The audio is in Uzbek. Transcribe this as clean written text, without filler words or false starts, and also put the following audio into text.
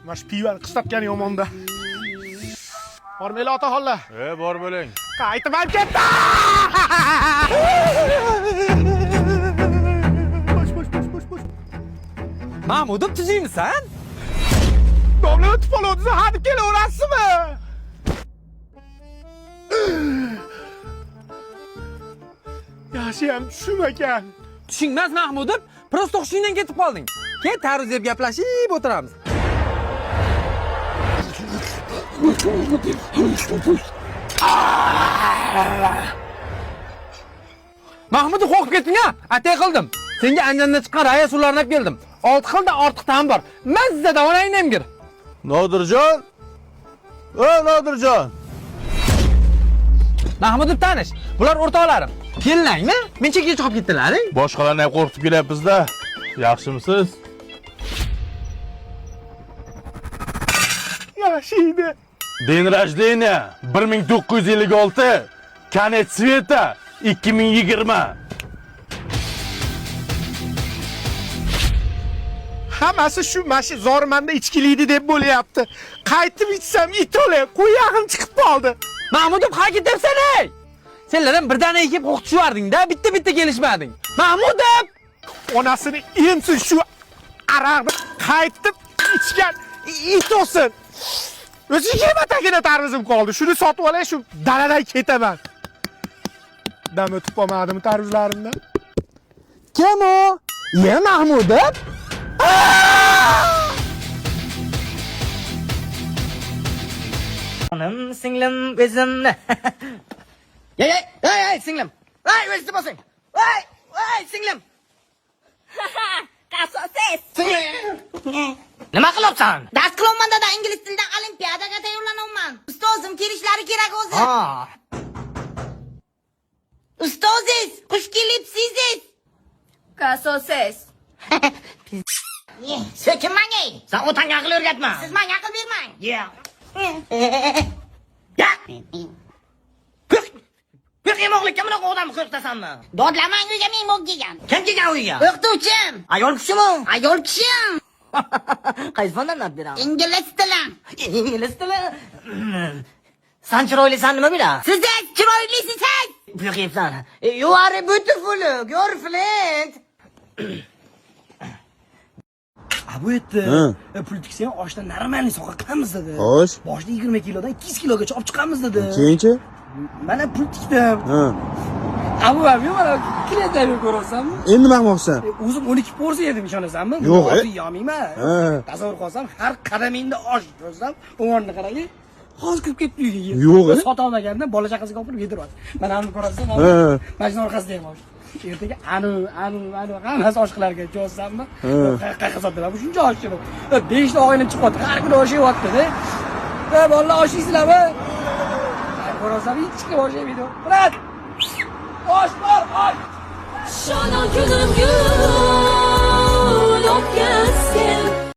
Mana shu pivani qistatgani yomonda. Bormaylar otaxonlar. Bor bo'ling. Qaytib ham ketdi. Bosh. Mahmudov tuzuymisan? Domla o'tib qoldi, hadib kelaverasizmi? Yaxshi ham tushunmagan. Tushingmas Mahmudov, prosta hushingdan ketib qolding. Kel tarvuz deb gaplashib o'tiramiz. Mahmudov qo'rqib ketding-a? Atay qildim. Senga anjandan chiqqan raya suvlarini olib keldim. 6 xilda ortiqdan bor. Mazzadan olaynem gir. Nodirjon? Nodirjon. Mahmudov tanish. Bular o'rtoqlarim. Kelinangmi? Men chekka chiqib ketdilar. Boshqalarni ham qo'rqitib kelyapmiz-da. Yaxshimisiz? Yaxshi edi. День рождения 1956, конец света 2020. Hammasi shu mashi zormanda ichkilikdi deb bo'layapti. Qaytib ichsam it o'lay, qo'yag'im chiqib qoldi. Mahmudov qay ketyapsan ey? Senlar ham birdan ekib o'qitishvarding-da, bitta kelishmading. Mahmudov! Onasini emsiz shu araqni qaytib ichgan it o'sin. O'zi yematagina tarvuzim qoldi. Shuni sotib olay, shu daladan ketaman. Dam o'tib qolmadimi tarvuzlarimdan? Kim o? Ya Mahmudov? Hanım singlim o'zimni. Ey singlim. Ey o'zingni bosing. Ey singlim. Qasos. Nima qilyapsan? Dars qilyapman dada, ingliz tilidan olimpiadaga tayyorlanyapman. Ustozim kelishlari kerak o'zi. Ustoziz, xush kelibsiz. Qasos. So'kinmang ey. Sen otanga aql o'rgatma. Siz menga aql bermang. Ya. Ko'k yemoqlikka bunaqa odam qo'rqitasanmi? Dodlamang uyga men mo'g kelgan. Kim kelgan uyga? O'qituvchim. Ayol kishimi? Ayol kishim. Qaysi fandan nat beramiz? Ingliz tili. Ingliz tili. Sen chiroylisan nima biladi? Siz chiroylisiz. Yo'qyapsan. You are beautiful. You're fluent. Bu yerda pul tiksang oshdan normalniy soqamiz dedi. Xo'sh. Boshda 20 kilodan 200 kilogacha olib chiqamiz dedi. Keyinchi? Mana pul tikdim. Abu abi mana klientlarni ko'rasanmi? Endi nima qilmoqsan? O'zim 12 porsiya yedim, ishonasanmi? Yo'q, Yo'mayman. Tasavvur qilsam, har qadamingda osh ko'rsam, o'g'onni qarang. Hozir kirib ketdi uyga. Yo'q. Sota olmaganda bola chaqasiga olib yediradi. Mana buni ko'rasan, mashina orqasida ham osh. Ertaga anu hammasi oshqilarga jo'zsammi? Qayerga sotdilar? Bu shuncha osh chiqib. 5 ta oyna chiqyapti. Har kuni osh yeyapti-da. Bolalar osh yeysizlarmi? Ko'rasan, hech kim osh yemaydi. Murat! Osh bor, osh! Shana günüm gül, ok gelsin.